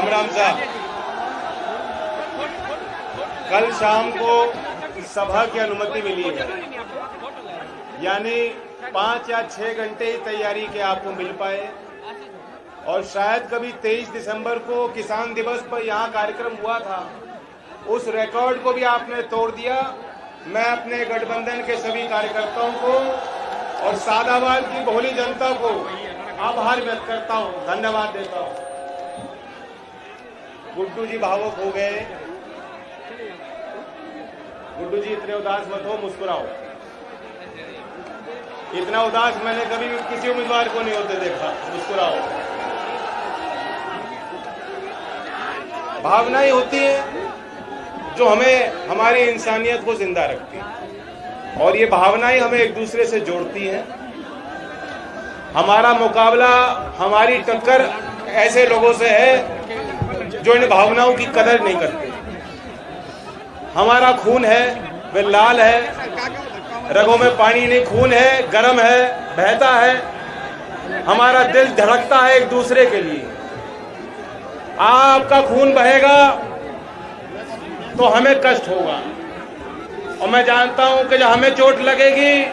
राम साहब, कल शाम को सभा की अनुमति मिली है, यानी 5 या 6 घंटे ही तैयारी के आपको मिल पाए। और शायद कभी 23 दिसंबर को किसान दिवस पर यहाँ कार्यक्रम हुआ था, उस रिकॉर्ड को भी आपने तोड़ दिया। मैं अपने गठबंधन के सभी कार्यकर्ताओं को और सादाबाद की भोली जनता को आभार व्यक्त करता हूँ, धन्यवाद देता हूँ। गुड्डू जी भावुक हो गए। गुड्डू जी इतने उदास मत हो, मुस्कुराओ। इतना उदास मैंने कभी भी किसी उम्मीदवार को नहीं होते देखा। मुस्कुराओ। भावनाएं होती है जो हमें, हमारी इंसानियत को जिंदा रखती है, और ये भावनाएं हमें एक दूसरे से जोड़ती हैं। हमारा मुकाबला, हमारी टक्कर ऐसे लोगों से है जो इन भावनाओं की कदर नहीं करते। हमारा खून है, वे लाल है, रगों में पानी नहीं, खून है, गर्म है, बहता है। हमारा दिल धड़कता है एक दूसरे के लिए। आपका खून बहेगा तो हमें कष्ट होगा, और मैं जानता हूं कि जब हमें चोट लगेगी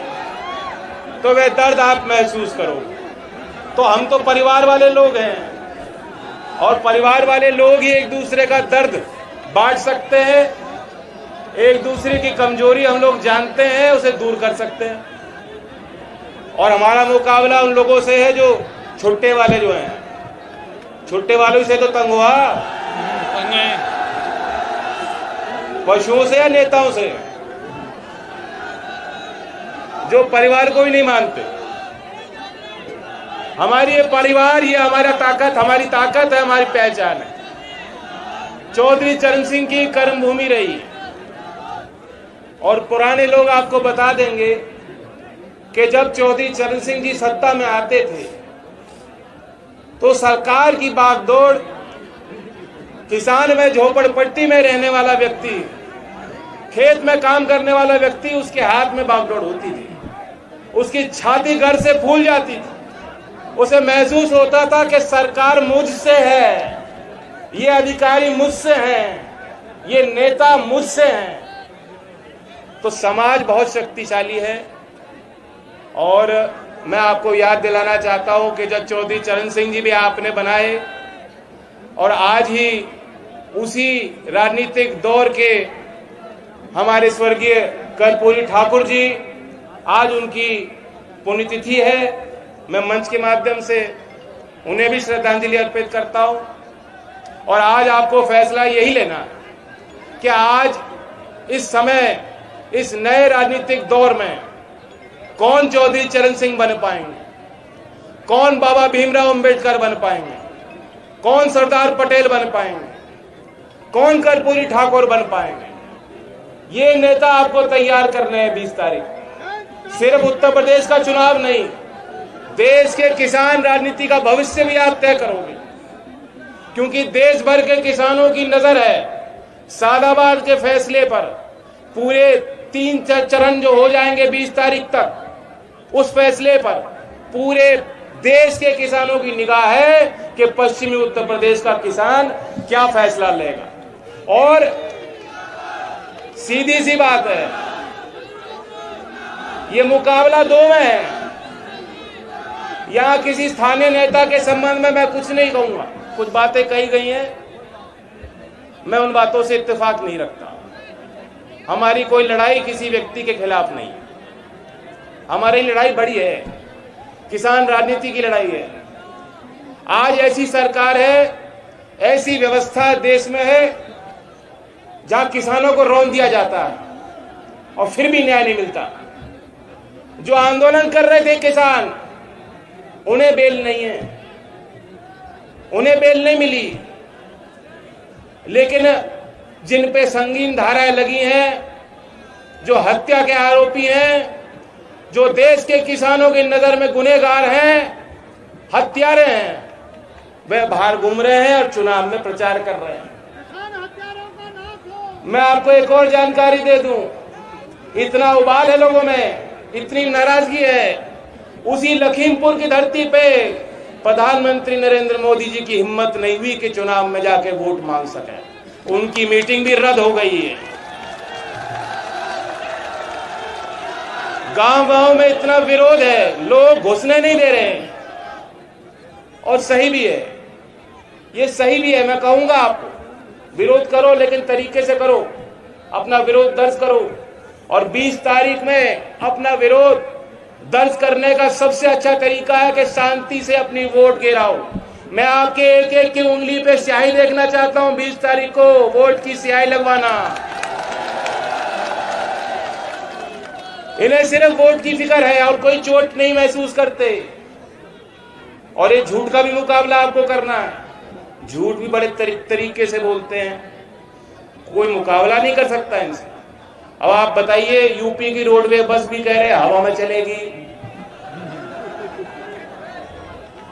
तो वे दर्द आप महसूस करोगे। तो हम तो परिवार वाले लोग हैं, और परिवार वाले लोग ही एक दूसरे का दर्द बांट सकते हैं। एक दूसरे की कमजोरी हम लोग जानते हैं, उसे दूर कर सकते हैं। और हमारा मुकाबला उन लोगों से है जो छुट्टे वाले जो हैं। छुट्टे वालों से तो तंग हुआ, पशुओं से या नेताओं से, जो परिवार को भी नहीं मानते। हमारी ये परिवार, ये हमारा ताकत, हमारी ताकत है, हमारी पहचान है। चौधरी चरण सिंह की कर्मभूमि रही, और पुराने लोग आपको बता देंगे कि जब चौधरी चरण सिंह जी सत्ता में आते थे तो सरकार की बागडोर, किसान में, झोपड़पट्टी में रहने वाला व्यक्ति, खेत में काम करने वाला व्यक्ति, उसके हाथ में बागडोर होती थी, उसकी छाती गर्व से फूल जाती थी। उसे महसूस होता था कि सरकार मुझसे है, ये अधिकारी मुझसे हैं, ये नेता मुझसे हैं। तो समाज बहुत शक्तिशाली है। और मैं आपको याद दिलाना चाहता हूं कि जब चौधरी चरण सिंह जी भी आपने बनाए, और आज ही उसी राजनीतिक दौर के हमारे स्वर्गीय कर्पूरी ठाकुर जी, आज उनकी पुण्यतिथि है। मैं मंच के माध्यम से उन्हें भी श्रद्धांजलि अर्पित करता हूं। और आज आपको फैसला यही लेना कि आज इस समय, इस नए राजनीतिक दौर में कौन चौधरी चरण सिंह बन पाएंगे, कौन बाबा भीमराव अंबेडकर बन पाएंगे, कौन सरदार पटेल बन पाएंगे, कौन कर्पूरी ठाकुर बन पाएंगे। ये नेता आपको तैयार करने हैं 20 तारीख। सिर्फ उत्तर प्रदेश का चुनाव नहीं, देश के किसान राजनीति का भविष्य भी आप तय करोगे, क्योंकि देश भर के किसानों की नजर है सादाबाद के फैसले पर। पूरे 3 चरण जो हो जाएंगे 20 तारीख तक, उस फैसले पर पूरे देश के किसानों की निगाह है कि पश्चिमी उत्तर प्रदेश का किसान क्या फैसला लेगा। और सीधी सी बात है, ये मुकाबला दो में है। यहां किसी स्थानीय नेता के संबंध में मैं कुछ नहीं कहूंगा, कुछ बातें कही गई हैं, मैं उन बातों से इत्तेफाक नहीं रखता। हमारी कोई लड़ाई किसी व्यक्ति के खिलाफ नहीं, हमारी लड़ाई बड़ी है, किसान राजनीति की लड़ाई है। आज ऐसी सरकार है, ऐसी व्यवस्था देश में है जहां किसानों को रौंद दिया जाता है और फिर भी न्याय नहीं मिलता। जो आंदोलन कर रहे थे किसान, उन्हें बेल नहीं है, उन्हें बेल नहीं मिली। लेकिन जिन पे संगीन धाराएं लगी हैं, जो हत्या के आरोपी हैं, जो देश के किसानों की नजर में गुनहगार हैं, हत्यारे हैं, वे बाहर घूम रहे हैं और चुनाव में प्रचार कर रहे हैं। मैं आपको एक और जानकारी दे दूं, इतना उबाल है लोगों में, इतनी नाराजगी है, उसी लखीमपुर की धरती पे प्रधानमंत्री नरेंद्र मोदी जी की हिम्मत नहीं हुई कि चुनाव में जाके वोट मांग सकें। उनकी मीटिंग भी रद्द हो गई है। गांव-गांव में इतना विरोध है, लोग घुसने नहीं दे रहे हैं। और सही भी है, ये सही भी है। मैं कहूंगा आपको, विरोध करो लेकिन तरीके से करो, अपना विरोध दर्ज करो। और 20 तारीख में अपना विरोध दर्ज करने का सबसे अच्छा तरीका है कि शांति से अपनी वोट गिराओ। मैं आपके एक एक की उंगली पे स्याही देखना चाहता हूं। 20 तारीख को वोट की स्याही लगवाना। इन्हें सिर्फ वोट की फिक्र है और कोई चोट नहीं महसूस करते। और ये झूठ का भी मुकाबला आपको करना है। झूठ भी बड़े तरीके से बोलते हैं, कोई मुकाबला नहीं कर सकता इनसे। अब आप बताइए, यूपी की रोडवे बस भी कह रहे हवा में चलेगी।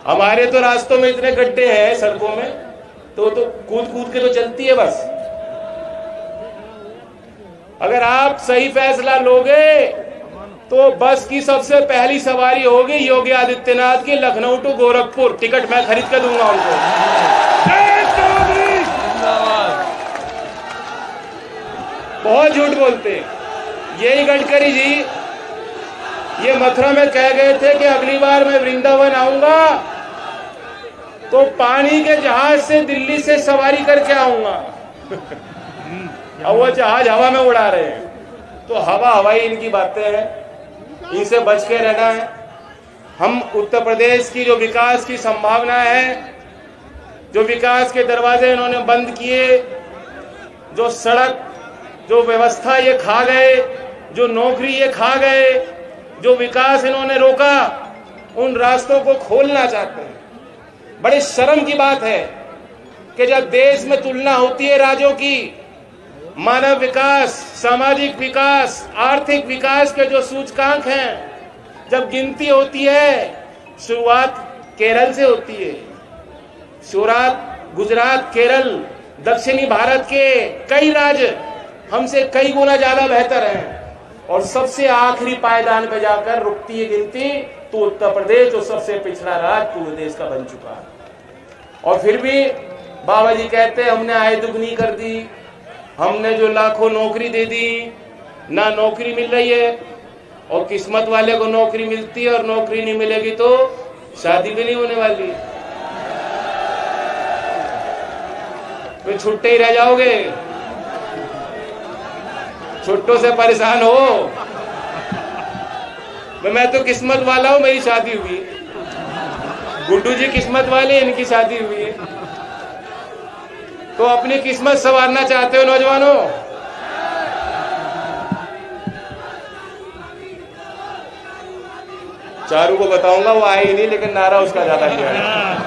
हमारे तो रास्तों में इतने गड्ढे हैं सड़कों में, तो कूद कूद के तो चलती है बस। अगर आप सही फैसला लोगे तो बस की सबसे पहली सवारी होगी योगी आदित्यनाथ की, लखनऊ टू गोरखपुर। टिकट मैं खरीद कर दूंगा उनको। बहुत झूठ बोलते हैं। यही गडकरी जी ये मथुरा में कह गए थे कि अगली बार मैं वृंदावन आऊंगा तो पानी के जहाज से दिल्ली से सवारी करके आऊंगा। अब वो जहाज हवा में उड़ा रहे हैं। तो हवा हवाई इनकी बातें हैं, इनसे बच के रहना है। हम उत्तर प्रदेश की जो विकास की संभावना है, जो विकास के दरवाजे इन्होंने बंद किए, जो सड़क, जो व्यवस्था ये खा गए, जो नौकरी ये खा गए, जो विकास इन्होंने रोका, उन रास्तों को खोलना चाहते हैं। बड़े शर्म की बात है कि जब देश में तुलना होती है राज्यों की, मानव विकास, सामाजिक विकास, आर्थिक विकास के जो सूचकांक हैं, जब गिनती होती है, शुरुआत केरल से होती है। शुरुआत गुजरात, केरल, दक्षिणी भारत के कई राज्य हमसे कई गुना ज्यादा बेहतर हैं। और सबसे आखिरी पायदान पे जाकर रुकती है गिनती तो उत्तर प्रदेश, जो सबसे पिछड़ा राज्य पूरे देश का बन चुका है। और फिर भी बाबा जी कहते हैं हमने आय दुगनी कर दी, हमने जो लाखों नौकरी दे दी, ना नौकरी मिल रही है। और किस्मत वाले को नौकरी मिलती है और नौकरी नहीं मिलेगी तो शादी भी नहीं होने वाली, तो छुट्टे ही रह जाओगे। छुट्टों से परेशान हो। मैं तो किस्मत वाला हूं, मेरी शादी हुई। गुड्डू जी किस्मत वाले, इनकी शादी हुई है। तो अपनी किस्मत संवारना चाहते हो नौजवानों? चारू को बताऊंगा, वो आई नहीं, लेकिन नारा उसका ज्यादा किया है।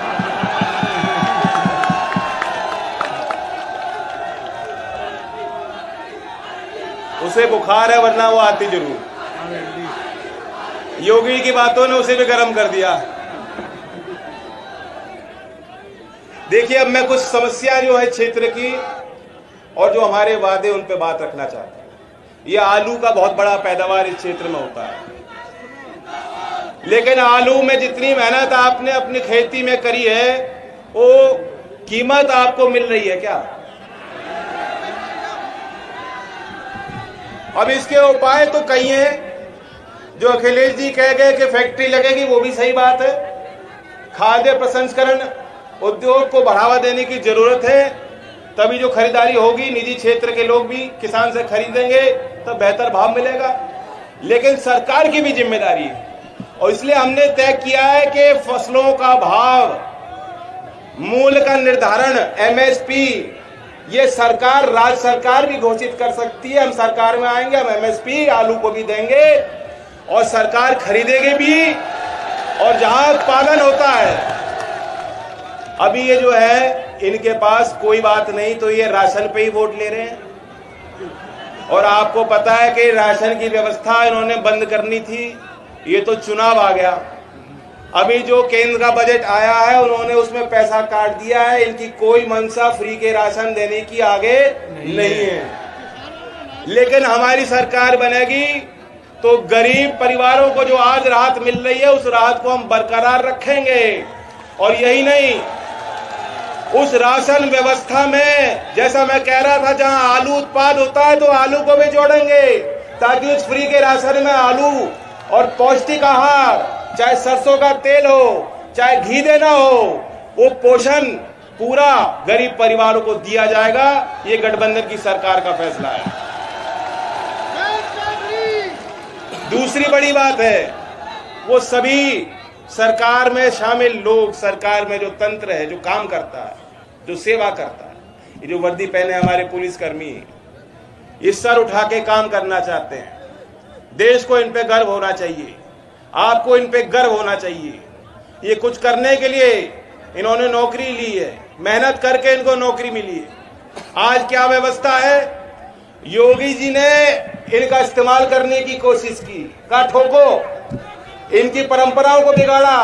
उसे बुखार है, वरना वो आती जरूर। योगी की बातों ने उसे भी गर्म कर दिया। देखिए, अब मैं कुछ समस्या जो है क्षेत्र की और जो हमारे वादे, उन पे बात रखना चाहता हूं। ये आलू का बहुत बड़ा पैदावार इस क्षेत्र में होता है, लेकिन आलू में जितनी मेहनत आपने अपनी खेती में करी है, वो कीमत आपको मिल रही है क्या? अब इसके उपाय तो कई हैं। जो अखिलेश जी कह गए कि फैक्ट्री लगेगी, वो भी सही बात है। खाद्य प्रसंस्करण उद्योग को बढ़ावा देने की जरूरत है, तभी जो खरीदारी होगी, निजी क्षेत्र के लोग भी किसान से खरीदेंगे तो बेहतर भाव मिलेगा। लेकिन सरकार की भी जिम्मेदारी है, और इसलिए हमने तय किया है कि फसलों का भाव, मूल्य का निर्धारण, एमएसपी, ये सरकार, राज्य सरकार भी घोषित कर सकती है। हम सरकार में आएंगे, हम एमएसपी आलू को भी देंगे और सरकार खरीदेगी भी, और जहां उत्पादन होता है। अभी ये जो है, इनके पास कोई बात नहीं, तो ये राशन पे ही वोट ले रहे हैं। और आपको पता है कि राशन की व्यवस्था इन्होंने बंद करनी थी, ये तो चुनाव आ गया। अभी जो केंद्र का बजट आया है, उन्होंने उसमें पैसा काट दिया है। इनकी कोई मंशा फ्री के राशन देने की आगे नहीं है। लेकिन हमारी सरकार बनेगी तो गरीब परिवारों को जो आज राहत मिल रही है, उस राहत को हम बरकरार रखेंगे। और यही नहीं, उस राशन व्यवस्था में जैसा मैं कह रहा था, जहां आलू उत्पाद होता है तो आलू को भी जोड़ेंगे, ताकि उस फ्री के राशन में आलू और पौष्टिक आहार, चाहे सरसों का तेल हो, चाहे घी देना हो, वो पोषण पूरा गरीब परिवारों को दिया जाएगा। ये गठबंधन की सरकार का फैसला है। दूसरी बड़ी बात है, वो सभी सरकार में शामिल लोग, सरकार में जो तंत्र है, जो काम करता है, जो सेवा करता है, ये जो वर्दी पहने हमारे पुलिसकर्मी, ये सर उठा के काम करना चाहते हैं। देश को इन पे गर्व होना चाहिए, आपको इन पे गर्व होना चाहिए। ये कुछ करने के लिए इन्होंने नौकरी ली है, मेहनत करके इनको नौकरी मिली है। आज क्या व्यवस्था है, योगी जी ने इनका इस्तेमाल करने की कोशिश की, कहा ठोको, इनकी परंपराओं को बिगाड़ा,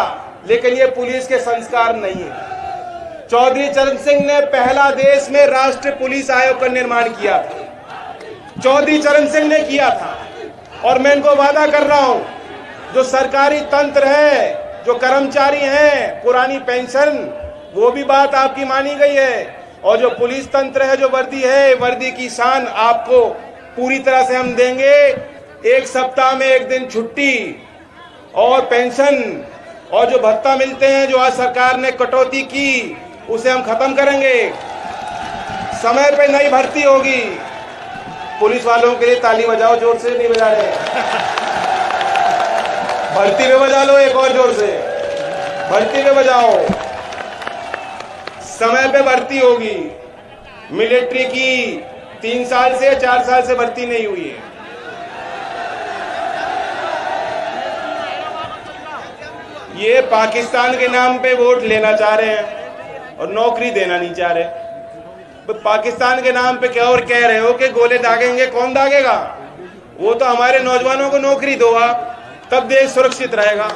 लेकिन ये पुलिस के संस्कार नहीं है। चौधरी चरण सिंह ने पहला देश में राष्ट्रीय पुलिस आयोग का निर्माण किया था, चौधरी चरण सिंह ने किया था। और मैं इनको वादा कर रहा हूं, जो सरकारी तंत्र है, जो कर्मचारी हैं, पुरानी पेंशन, वो भी बात आपकी मानी गई है, और जो पुलिस तंत्र है, जो वर्दी है, वर्दी की शान आपको पूरी तरह से हम देंगे। एक सप्ताह में एक दिन छुट्टी और पेंशन और जो भत्ता मिलते हैं, जो आज सरकार ने कटौती की, उसे हम खत्म करेंगे। समय पे नई भर्ती होगी। पुलिस वालों के लिए ताली बजाओ, जोर से नहीं बजा रहे, भर्ती में बजा लो एक और जोर से, भर्ती में बजाओ। समय पे भर्ती होगी। मिलिट्री की 3 साल से 4 साल से भर्ती नहीं हुई है। ये पाकिस्तान के नाम पे वोट लेना चाह रहे हैं और नौकरी देना नहीं चाह रहे। तो पाकिस्तान के नाम पे क्या और कह रहे हो कि गोले दागेंगे, कौन दागेगा? वो तो हमारे नौजवानों को नौकरी दो आप, तब देश सुरक्षित रहेगा।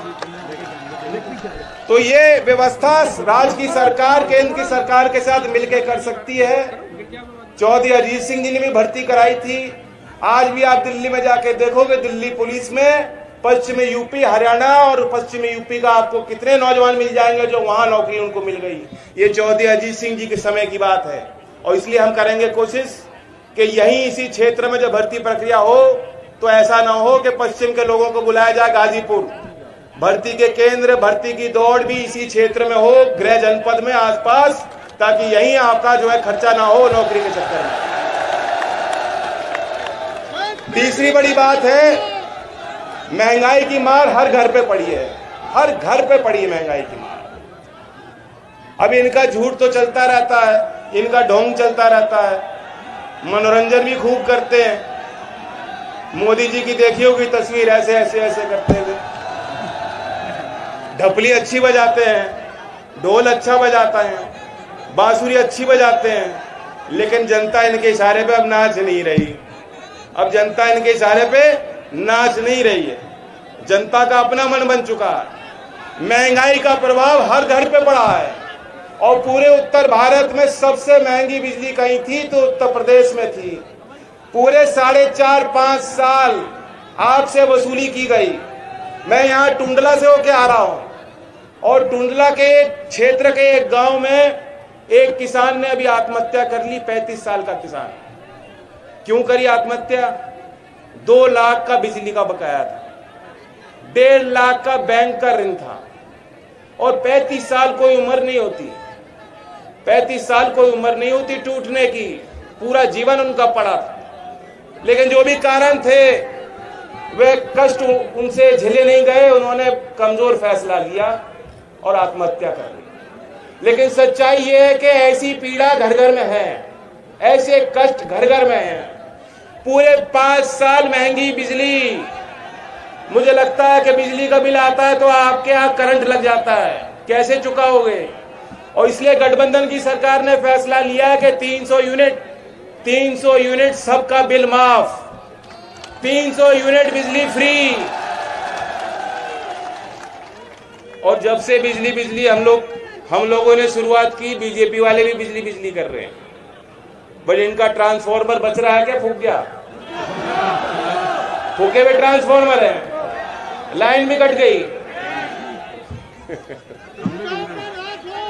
तो ये व्यवस्था राज्य की सरकार, केंद्र की सरकार के साथ मिलकर कर सकती है। चौधरी अजीत सिंह जी ने भी भर्ती कराई थी। आज भी आप दिल्ली में जाके देखोगे, दिल्ली पुलिस में पश्चिमी यूपी, हरियाणा और पश्चिमी यूपी का आपको कितने नौजवान मिल जाएंगे जो वहां नौकरी उनको मिल गई। ये चौधरी अजीत सिंह जी के समय की बात है। और इसलिए हम करेंगे कोशिश कि यहीं इसी क्षेत्र में जब भर्ती प्रक्रिया हो तो ऐसा ना हो कि पश्चिम के लोगों को बुलाया जाए गाजीपुर। भर्ती के केंद्र, भर्ती की दौड़ भी इसी क्षेत्र में हो, गृह जनपद में आसपास, ताकि यहीं आपका जो है खर्चा ना हो नौकरी के चक्कर में। तीसरी बड़ी बात है, महंगाई की मार हर घर पे पड़ी है, हर घर पे पड़ी है महंगाई की मार। अब इनका झूठ तो चलता रहता है, इनका ढोंग चलता रहता है, मनोरंजन भी खूब करते हैं। मोदी जी की देखी होगी तस्वीर, ऐसे ऐसे ऐसे करते हुए, ढपली अच्छी बजाते हैं, ढोल अच्छा बजाता है, बांसुरी अच्छी बजाते हैं, लेकिन जनता इनके इशारे पे अब नाच नहीं रही। अब जनता इनके इशारे पे नाच नहीं रही है। जनता का अपना मन बन चुका है। महंगाई का प्रभाव हर घर पे पड़ा है और पूरे उत्तर भारत में सबसे महंगी बिजली कहीं थी तो उत्तर प्रदेश में थी। पूरे 4.5-5 साल आपसे वसूली की गई। मैं यहाँ टुंडला से होके आ रहा हूँ और टुंडला के क्षेत्र के एक गांव में एक किसान ने अभी आत्महत्या कर ली, 35 साल का किसान। क्यों करी आत्महत्या? 2 लाख का बिजली का बकाया था, 1.5 लाख का बैंक का ऋण था और 35 साल कोई उम्र नहीं होती, 35 साल कोई उम्र नहीं होती टूटने की। पूरा जीवन उनका पड़ा था, लेकिन जो भी कारण थे वे कष्ट उनसे झेले नहीं गए। उन्होंने कमजोर फैसला लिया और आत्महत्या कर ली। लेकिन सच्चाई ये है कि ऐसी पीड़ा घर घर में है, ऐसे कष्ट घर घर में है। पूरे 5 साल महंगी बिजली, मुझे लगता है कि बिजली का बिल आता है तो आपके यहाँ करंट लग जाता है, कैसे चुकाओगे? और इसलिए गठबंधन की सरकार ने फैसला लिया कि 300 यूनिट सबका बिल माफ, 300 यूनिट बिजली फ्री। और जब से बिजली हम लोगों ने शुरुआत की, बीजेपी वाले भी बिजली कर रहे हैं। बट इनका ट्रांसफॉर्मर बच रहा है क्या? फूक गया, फूके हुए ट्रांसफॉर्मर है, लाइन भी कट गई।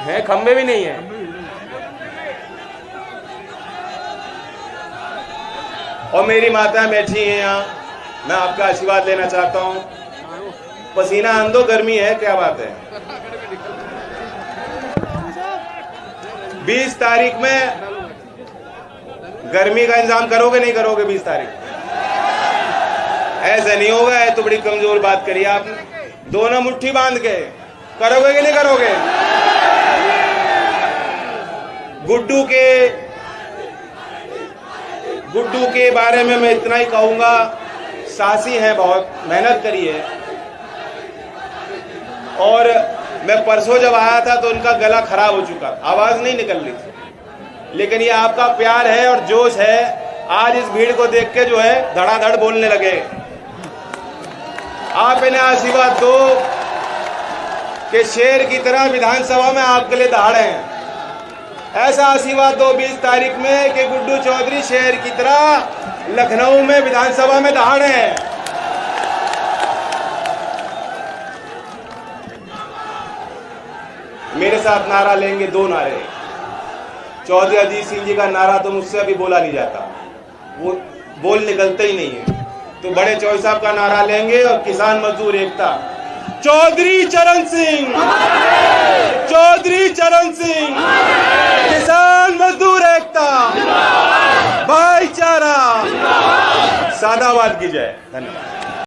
हैं, खंबे भी नहीं है। और मेरी माता बैठी है यहाँ, मैं आपका आशीर्वाद लेना चाहता हूँ। पसीना आन दो, गर्मी है, क्या बात है। 20 तारीख में गर्मी का इंतजाम करोगे नहीं करोगे? 20 तारीख ऐसे नहीं होगा। है तो बड़ी कमजोर बात करी आपने। दोनों मुट्ठी बांध के करोगे कि नहीं करोगे? गुड्डू के बारे में मैं इतना ही कहूंगा, साहसी हैं, बहुत मेहनत करी है। और मैं परसों जब आया था तो उनका गला खराब हो चुका, आवाज नहीं निकल रही थी। लेकिन ये आपका प्यार है और जोश है, आज इस भीड़ को देख के जो है धड़ाधड़ बोलने लगे। आप इन्हें आशीर्वाद दो कि शेर की तरह विधानसभा में आपके लिए दहाड़े हैं। ऐसा आशीर्वाद दो 20 तारीख में कि गुड्डू चौधरी शेर की तरह लखनऊ में विधानसभा में दहाड़े हैं। मेरे साथ नारा लेंगे, 2 नारे। चौधरी अजीत सिंह जी का नारा तो मुझसे अभी बोला नहीं जाता, वो बोल निकलते ही नहीं है। तो बड़े चौधरी साहब का नारा लेंगे और किसान मजदूर एकता। चौधरी चरण सिंह, चौधरी चरण सिंह, किसान मजदूर एकता, भाईचारा, सादाबाद की जय। धन्यवाद।